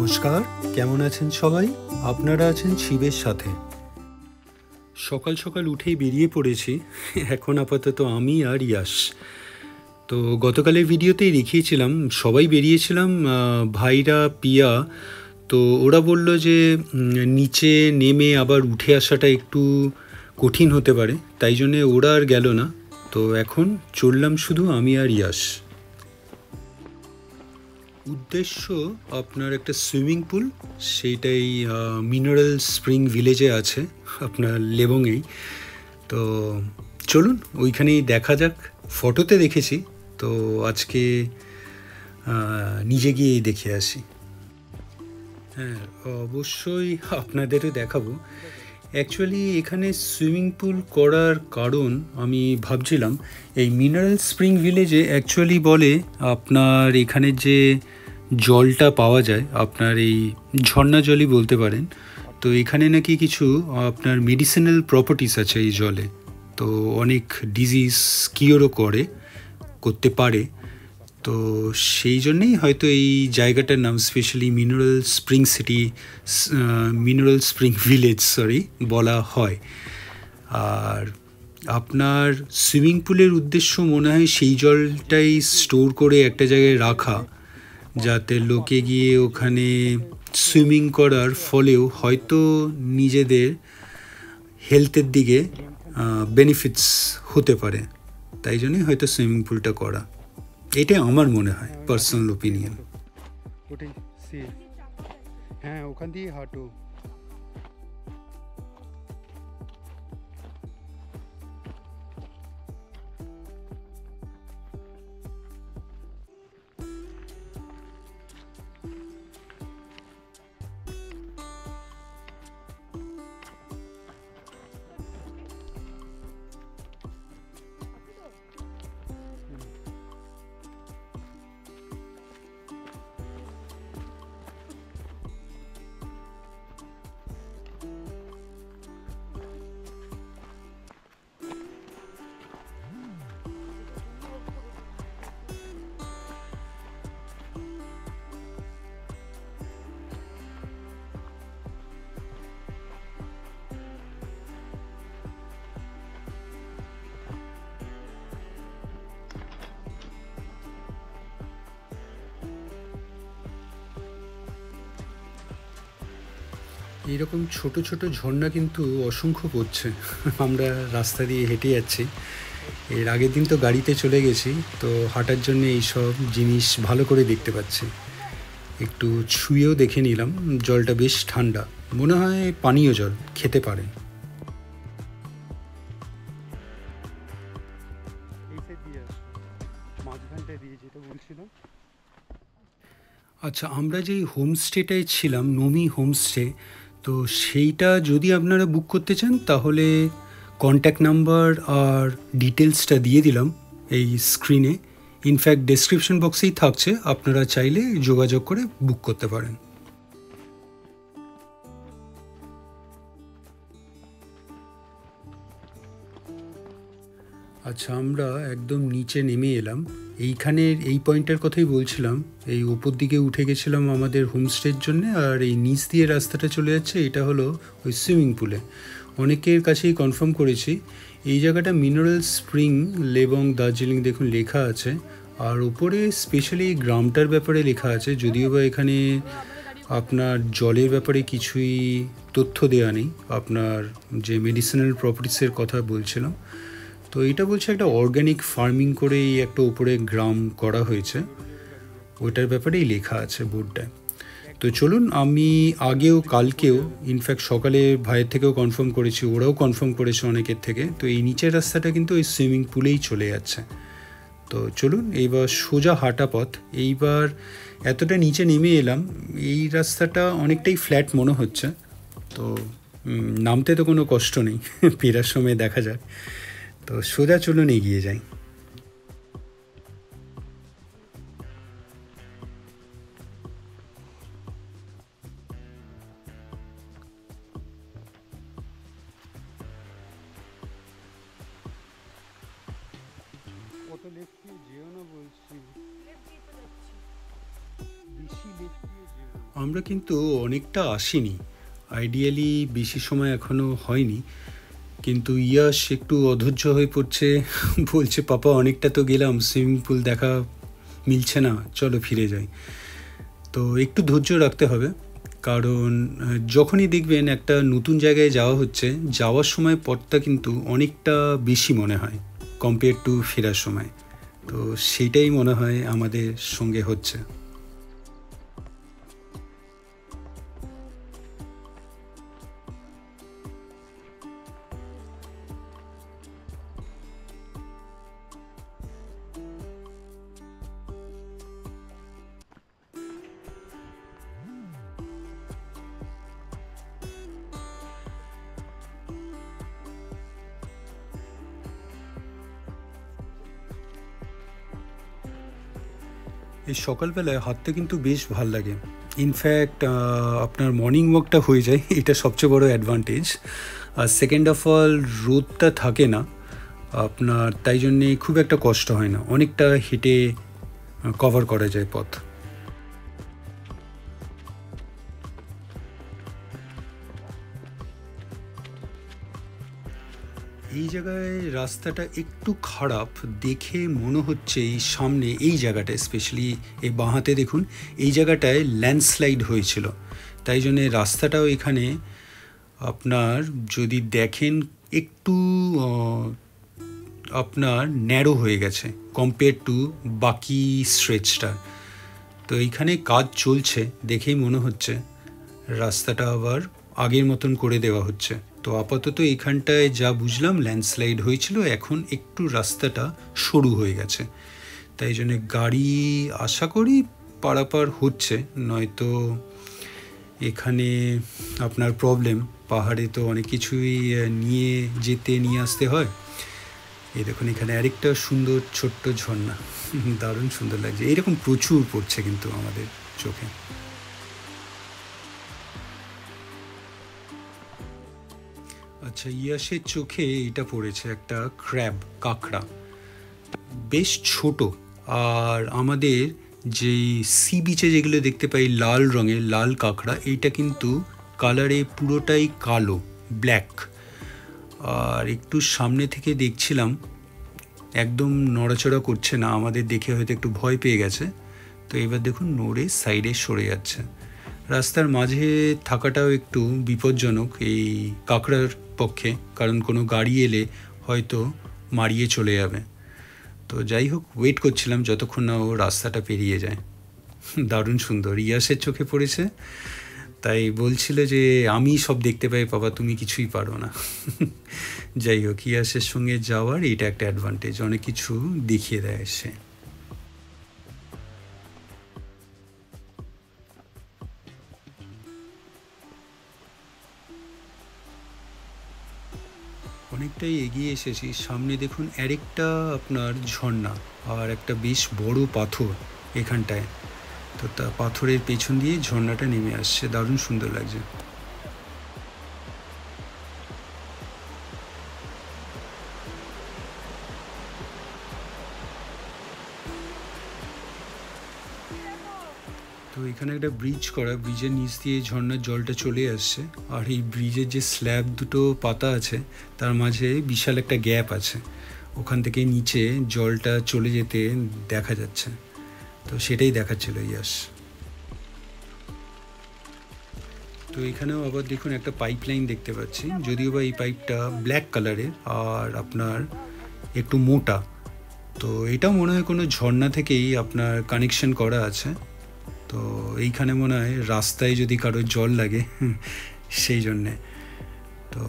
নমস্কার, কেমন আছেন সবাই? আপনারা আছেন শিবের সাথে। সকাল সকাল উঠেই বেরিয়ে পড়েছি। এখন আপাতত আমি আর ইয়াশ। তো গতকালের ভিডিওতেই দেখিয়েছিলাম, সবাই বেরিয়েছিলাম, ভাইরা, পিয়া। তো ওরা বলল যে নিচে নেমে আবার উঠে আসাটা একটু কঠিন হতে পারে, তাই জন্যে ওরা আর গেল না। তো এখন চললাম শুধু আমি আর ইয়াশ। উদ্দেশ্য আপনার একটা সুইমিং পুল, সেইটাই মিনারেল স্প্রিং ভিলেজে আছে, আপনার লেবংয়েই। তো চলুন ওইখানেই দেখা যাক। ফটোতে দেখেছি, তো আজকে নিজে গিয়েই দেখে আসি। হ্যাঁ, অবশ্যই আপনাদেরও দেখাবো। অ্যাকচুয়ালি এখানে সুইমিং পুল করার কারণ আমি ভাবছিলাম, এই মিনারেল স্প্রিং ভিলেজে অ্যাকচুয়ালি বলে আপনার এখানে যে জলটা পাওয়া যায়, আপনার এই ঝর্ণা জলই বলতে পারেন। তো এখানে নাকি কিছু আপনার মেডিসিনাল প্রপার্টিস আছে এই জলে। তো অনেক ডিজিজ কিওরও করতে পারে। তো সেই জন্যেই হয়তো এই জায়গাটার নাম স্পেশালি মিনারেল স্প্রিং ভিলেজ বলা হয়। আর আপনার সুইমিং পুলের উদ্দেশ্য মনে হয় সেই জলটাই স্টোর করে একটা জায়গায় রাখা, যাতে লোকে গিয়ে ওখানে সুইমিং করার ফলেও হয়তো নিজেদের হেলথের দিকে বেনিফিটস হতে পারে। তাই জন্যই হয়তো সুইমিং পুলটা করা, এটাই আমার মনে হয়, পার্সোনাল ওপিনিয়ন। ওটাই সে, হ্যাঁ ওখান দিয়ে হাঁটো। এইরকম ছোট ছোট ঝর্ণা কিন্তু অসংখ্য পড়ছে। আমরা রাস্তা দিয়ে হেঁটে যাচ্ছি, এর আগের দিন তো গাড়িতে চলে গেছি, তো হাঁটার জন্য এইসব জিনিস ভালো করে দেখতে পাচ্ছি। একটু ছুঁয়েও দেখে নিলাম, জলটা বেশ ঠান্ডা, মনে হয় পানীয় জল, খেতে পারে। এই সাইড দিয়ে মাঝখানটায় দিয়ে যেটা বলছিলাম। আচ্ছা, আমরা যেই হোমস্টেটায় ছিলাম, নমি হোমস্টে, তো সেইটা যদি আপনারা বুক করতে চান তাহলে কন্ট্যাক্ট নাম্বার আর ডিটেলসটা দিয়ে দিলাম এই স্ক্রিনে। ইনফ্যাক্ট ডেসক্রিপশন বক্সেই থাকছে, আপনারা চাইলে যোগাযোগ করে বুক করতে পারেন। আচ্ছা, আমরা একদম নিচে নেমে এলাম। এইখানের এই পয়েন্টের কথাই বলছিলাম, এই ওপর দিকে উঠে গেছিলাম আমাদের হোমস্টের জন্য, আর এই নিচ দিয়ে রাস্তাটা চলে যাচ্ছে, এটা হলো ওই সুইমিং পুলে। অনেকের কাছেই কনফার্ম করেছি এই জায়গাটা মিনারেল স্প্রিং লেবং দার্জিলিং, দেখুন লেখা আছে। আর ওপরে স্পেশালি গ্রামটার ব্যাপারে লেখা আছে, যদিও বা এখানে আপনার জলের ব্যাপারে কিছুই তথ্য দেওয়া নেই। আপনার যে মেডিসিনাল প্রপার্টিসের কথা বলছিলাম, তো এটা বলছে একটা অর্গ্যানিক ফার্মিং করে এই একটা উপরে গ্রাম করা হয়েছে, ওইটার ব্যাপারেই লেখা আছে বোর্ডটায়। তো চলুন, আমি আগেও কালকেও ইনফ্যাক্ট সকালে ভাইয়ের থেকেও কনফার্ম করেছি, ওরাও কনফার্ম করেছে অনেকের থেকে, তো এই নিচের রাস্তাটা কিন্তু ওই সুইমিং পুলেই চলে যাচ্ছে। তো চলুন এইবার সোজা হাঁটা পথ। এইবার এতটা নিচে নেমে এলাম, এই রাস্তাটা অনেকটাই ফ্ল্যাট মনে হচ্ছে, তো নামতে তো কোনো কষ্ট নেই, ফেরার সময় দেখা যাক। তো সোজা চলুন এগিয়ে যাই। অত লেফট দিয়ে যেও না বলছি। আমরা কিন্তু অনেকটা আসিনি, আইডিয়ালি বেশি সময় এখনও হয়নি, কিন্তু ইয়াশ একটু অধৈর্য হয়ে পড়ছে। বলছে পাপা অনেকটা তো গেলাম, সুইমিং পুল দেখা মিলছে না, চলো ফিরে যাই। তো একটু ধৈর্য রাখতে হবে, কারণ যখনই দেখবেন একটা নতুন জায়গায় যাওয়া হচ্ছে, যাওয়ার সময় পথটা কিন্তু অনেকটা বেশি মনে হয় কম্পেয়ার টু ফেরার সময়। তো সেইটাই মনে হয় আমাদের সঙ্গে হচ্ছে। এই সকালবেলায় হাঁটতে কিন্তু বেশ ভাল লাগে। ইনফ্যাক্ট আপনার মর্নিং ওয়াকটা হয়ে যায়, এটা সবচেয়ে বড় অ্যাডভান্টেজ। আর সেকেন্ড অফ অল রোদটা থাকে না আপনার, তাই জন্যে খুব একটা কষ্ট হয় না, অনেকটা হেঁটে কভার করা যায় পথ। এই জায়গায় রাস্তাটা একটু খারাপ দেখে মনে হচ্ছে, এই সামনে এই জায়গাটায় স্পেশালি এই বাঁহাতে দেখুন, এই জায়গাটায় ল্যান্ডস্লাইড হয়েছিল, তাই জন্যে রাস্তাটাও এখানে আপনার যদি দেখেন একটু আপনার ন্যারো হয়ে গেছে কম্পেয়ার টু বাকি স্ট্রেচটা। তো এইখানে কাজ চলছে দেখেই মনে হচ্ছে রাস্তাটা আবার আগের মতন করে দেওয়া হচ্ছে। তো আপাতত এইখানটায় যা বুঝলাম ল্যান্ডস্লাইড হয়েছিল, এখন একটু রাস্তাটা সরু হয়ে গেছে, তাই জন্য গাড়ি আশা করি পারাপার হচ্ছে, নয়তো এখানে আপনার প্রবলেম। পাহাড়ে তো অনেক কিছুই নিয়ে যেতে নিয়ে আসতে হয়। এই দেখুন এখানে আরেকটা সুন্দর ছোট্ট ঝর্ণা, দারুণ সুন্দর লাগছে, এইরকম প্রচুর পড়ছে কিন্তু আমাদের চোখে। আচ্ছা, ইয়াসের চোখে এটা পড়েছে একটা ক্র্যাব, কাঁকড়া, বেশ ছোট। আর আমাদের যেই সি বিচে যেগুলো দেখতে পাই লাল রঙের লাল কাঁকড়া, এইটা কিন্তু কালারে পুরোটাই কালো, ব্ল্যাক। আর একটু সামনে থেকে দেখছিলাম একদম নড়াচড়া করছে না, আমাদের দেখে হয়তো একটু ভয় পেয়ে গেছে। তো এবার দেখুন নড়ে সাইডে সরে যাচ্ছে। রাস্তার মাঝে থাকাটাও একটু বিপজ্জনক এই কাঁকড়ার পক্ষে, কারণ কোনো গাড়ি এলে হয়তো মারিয়ে চলে যাবে। তো যাই হোক, ওয়েট করছিলাম যতক্ষণ না ও রাস্তাটা পেরিয়ে যায়। দারুণ সুন্দর, ইয়াসের চোখে পড়েছে, তাই বলছিল যে আমি সব দেখতে পাই বাবা, তুমি কিছুই পারো না। যাই হোক, ইয়াসের সঙ্গে যাওয়ার এটা একটা অ্যাডভান্টেজ, অনেক কিছু দেখিয়ে দেয় সে। অনেকটাই এগিয়ে এসেছি, সামনে দেখুন আরেকটা আপনার ঝর্ণা আর একটা বেশ বড় পাথর এখানটায়। তো তা পাথরের পেছন দিয়ে ঝর্ণাটা নেমে আসছে, দারুণ সুন্দর লাগছে। তো এখানে একটা ব্রিজ করা, ব্রিজের নিচ দিয়ে ঝর্ণার জলটা চলে আসছে। আর এই ব্রিজের যে স্ল্যাব দুটো পাতা আছে তার মাঝে বিশাল একটা গ্যাপ আছে, ওখান থেকে নিচে জলটা চলে যেতে দেখা যাচ্ছে। তো সেটাই দেখাচ্ছিল ইয়াস। তো এখানেও আবার দেখুন একটা পাইপ লাইন দেখতে পাচ্ছি, যদিও বা এই পাইপটা ব্ল্যাক কালারের আর আপনার একটু মোটা। তো এটাও মনে হয় কোনো ঝর্ণা থেকেই আপনার কানেকশন করা আছে। তো এইখানে মনে হয় রাস্তায় যদি কারোর জল লাগে, সেই জন্যে। তো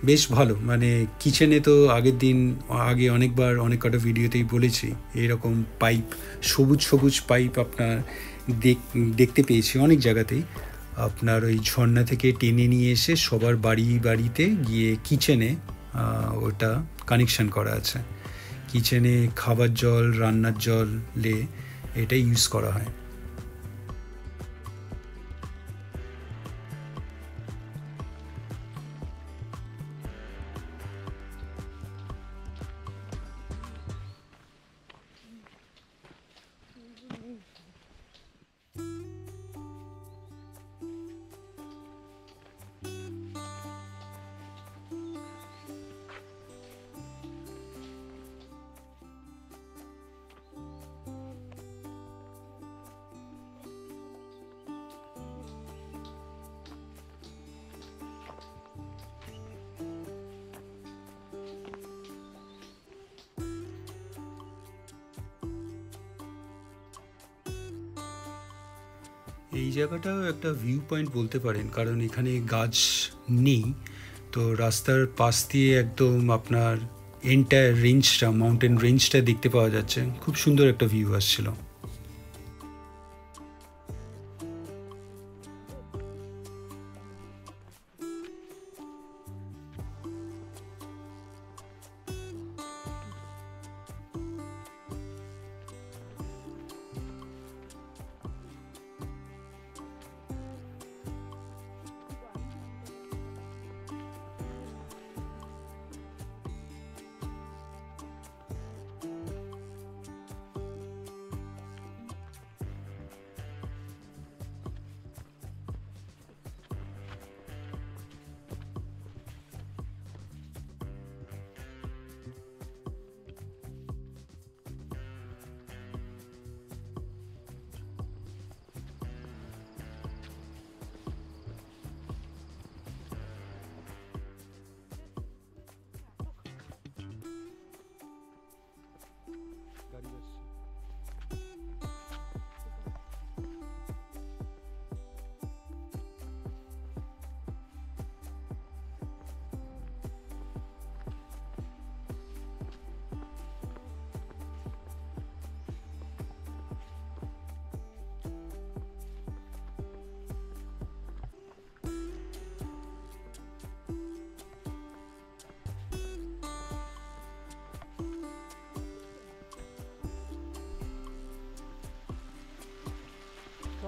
বেশ ভালো, মানে কিচেনে তো আগের দিন আগে অনেকবার অনেক কটা ভিডিওতেই বলেছি, এইরকম পাইপ, সবুজ সবুজ পাইপ আপনার দেখতে পেয়েছি অনেক জায়গাতেই। আপনার ওই ঝর্ণা থেকে টেনে নিয়ে এসে সবার বাড়ি বাড়িতে গিয়ে কিচেনে ওটা কানেকশান করা আছে। কিচেনে খাবার জল, রান্নার জলে এটা ইউজ করা হয়। এই জায়গাটাও একটা ভিউ পয়েন্ট বলতে পারেন, কারণ এখানে গাছ নেই, তো রাস্তার পাশ দিয়ে একদম আপনার এন্টায়ার রেঞ্জটা, মাউন্টেন রেঞ্জটা দেখতে পাওয়া যাচ্ছে। খুব সুন্দর একটা ভিউ আসছিল।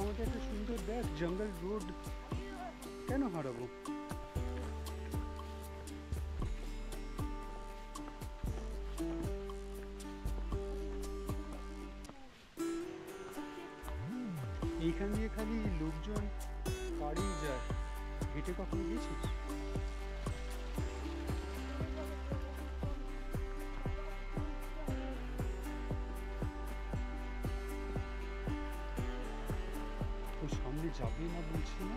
আমাকে একটা সুন্দর দেখ জঙ্গল রোড কেন হারাবো? এইখান দিয়ে খালি লোকজন গাড়ি যায়, হেঁটে কখনো গেছিস? ওই সামনে যাবি না বলছি না?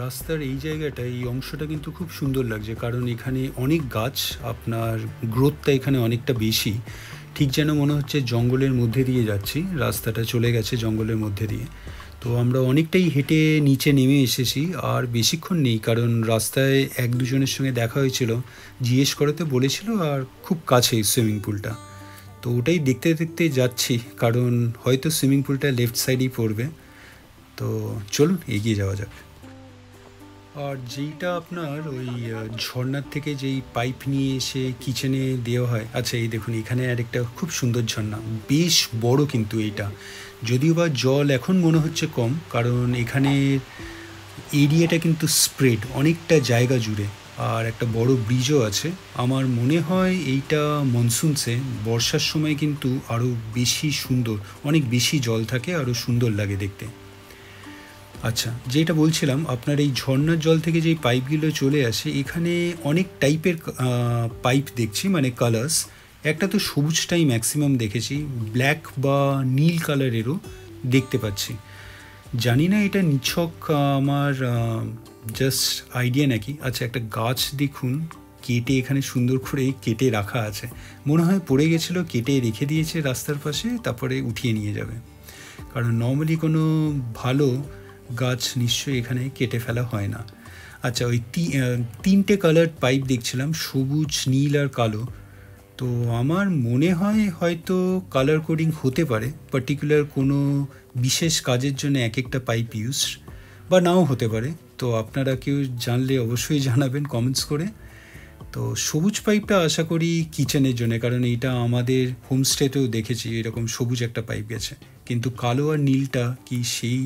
রাস্তার এই জায়গাটা, এই অংশটা কিন্তু খুব সুন্দর লাগছে, কারণ এখানে অনেক গাছ, আপনার গ্রোথটা এখানে অনেকটা বেশি। ঠিক যেন মনে হচ্ছে জঙ্গলের মধ্যে দিয়ে যাচ্ছি, রাস্তাটা চলে গেছে জঙ্গলের মধ্যে দিয়ে। তো আমরা অনেকটাই হেঁটে নিচে নেমে এসেছি, আর বেশিক্ষণ নেই, কারণ রাস্তায় এক দুজনের সঙ্গে দেখা হয়েছিল, জিজ্ঞেস করাতে বলেছিল, আর খুব কাছেই সুইমিং পুলটা। তো ওটাই দেখতে দেখতে যাচ্ছি, কারণ হয়তো সুইমিং পুলটা লেফট সাইডেই পড়বে। তো চলুন এগিয়ে যাওয়া যাক। আর যেইটা আপনার ওই ঝর্নার থেকে যেই পাইপ নিয়ে এসে কিচেনে দেওয়া হয়, আচ্ছা এই দেখুন এখানে আরেকটা খুব সুন্দর ঝর্ণা, বেশ বড় কিন্তু এইটা, যদিও বা জল এখন মনে হচ্ছে কম, কারণ এখানে এরিয়াটা কিন্তু স্প্রেড অনেকটা জায়গা জুড়ে, আর একটা বড় ব্রিজও আছে। আমার মনে হয় এইটা মনসুনসে, বর্ষার সময় কিন্তু আরও বেশি সুন্দর, অনেক বেশি জল থাকে, আরও সুন্দর লাগে দেখতে। আচ্ছা, যেটা বলছিলাম, আপনার এই ঝর্ণার জল থেকে যেই পাইপগুলো চলে আসে, এখানে অনেক টাইপের পাইপ দেখছি, মানে কালার্স। একটা তো সবুজটাই ম্যাক্সিমাম দেখেছি, ব্ল্যাক বা নীল কালারেরও দেখতে পাচ্ছি। জানি না এটা নিছক আমার জাস্ট আইডিয়া নাকি। আচ্ছা, একটা গাছ দেখুন, কেটে এখানে সুন্দর করে কেটে রাখা আছে, মনে হয় পড়ে গেছিলো, কেটে রেখে দিয়েছে রাস্তার পাশে, তারপরে উঠিয়ে নিয়ে যাবে, কারণ নর্মালি কোনো ভালো গাছ নিশ্চয়ই এখানে কেটে ফেলা হয় না। আচ্ছা, ওই তিনটে কালার পাইপ দেখছিলাম, সবুজ, নীল আর কালো। তো আমার মনে হয় হয়তো কালার কোডিং হতে পারে, পার্টিকুলার কোনো বিশেষ কাজের জন্য এক একটা পাইপ ইউজ, বা নাও হতে পারে। তো আপনারা কেউ জানলে অবশ্যই জানাবেন কমেন্টস করে। তো সবুজ পাইপটা আশা করি কিচেনের জন্য, কারণ এইটা আমাদের হোমস্টেতেও দেখেছি এরকম সবুজ একটা পাইপ গেছে। কিন্তু কালো আর নীলটা কি সেই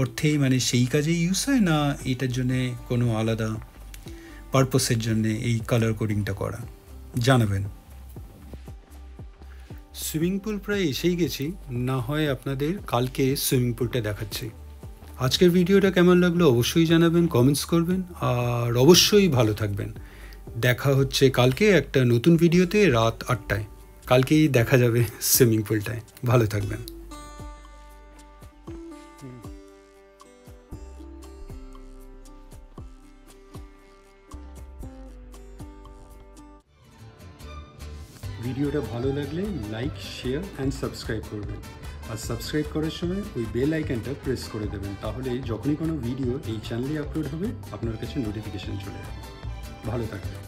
অর্থেই, মানে সেই কাজেই ইউজ হয়, না এটার জন্যে কোনো আলাদা পারপাসের জন্যে এই কালার কোডিংটা করা, জানাবেন। সুইমিং পুল প্রায় এসেই গেছি, না হয় আপনাদের কালকে সুইমিং পুলটা দেখাচ্ছি। আজকের ভিডিওটা কেমন লাগলো অবশ্যই জানাবেন, কমেন্টস করবেন, আর অবশ্যই ভালো থাকবেন। দেখা হচ্ছে কালকে একটা নতুন ভিডিওতে রাত 8টায়। কালকেই দেখা যাবে সুইমিং পুলটায়। ভালো থাকবেন। ভিডিওটা ভালো লাগলে লাইক, শেয়ার অ্যান্ড সাবস্ক্রাইব করবেন। আর সাবস্ক্রাইব করার সময় ওই বেল আইকনটা প্রেস করে দেবেন, তাহলে যখনই কোনো ভিডিও এই চ্যানেলে আপলোড হবে আপনার কাছে নোটিফিকেশান চলে যাবে। ভালো থাকবেন।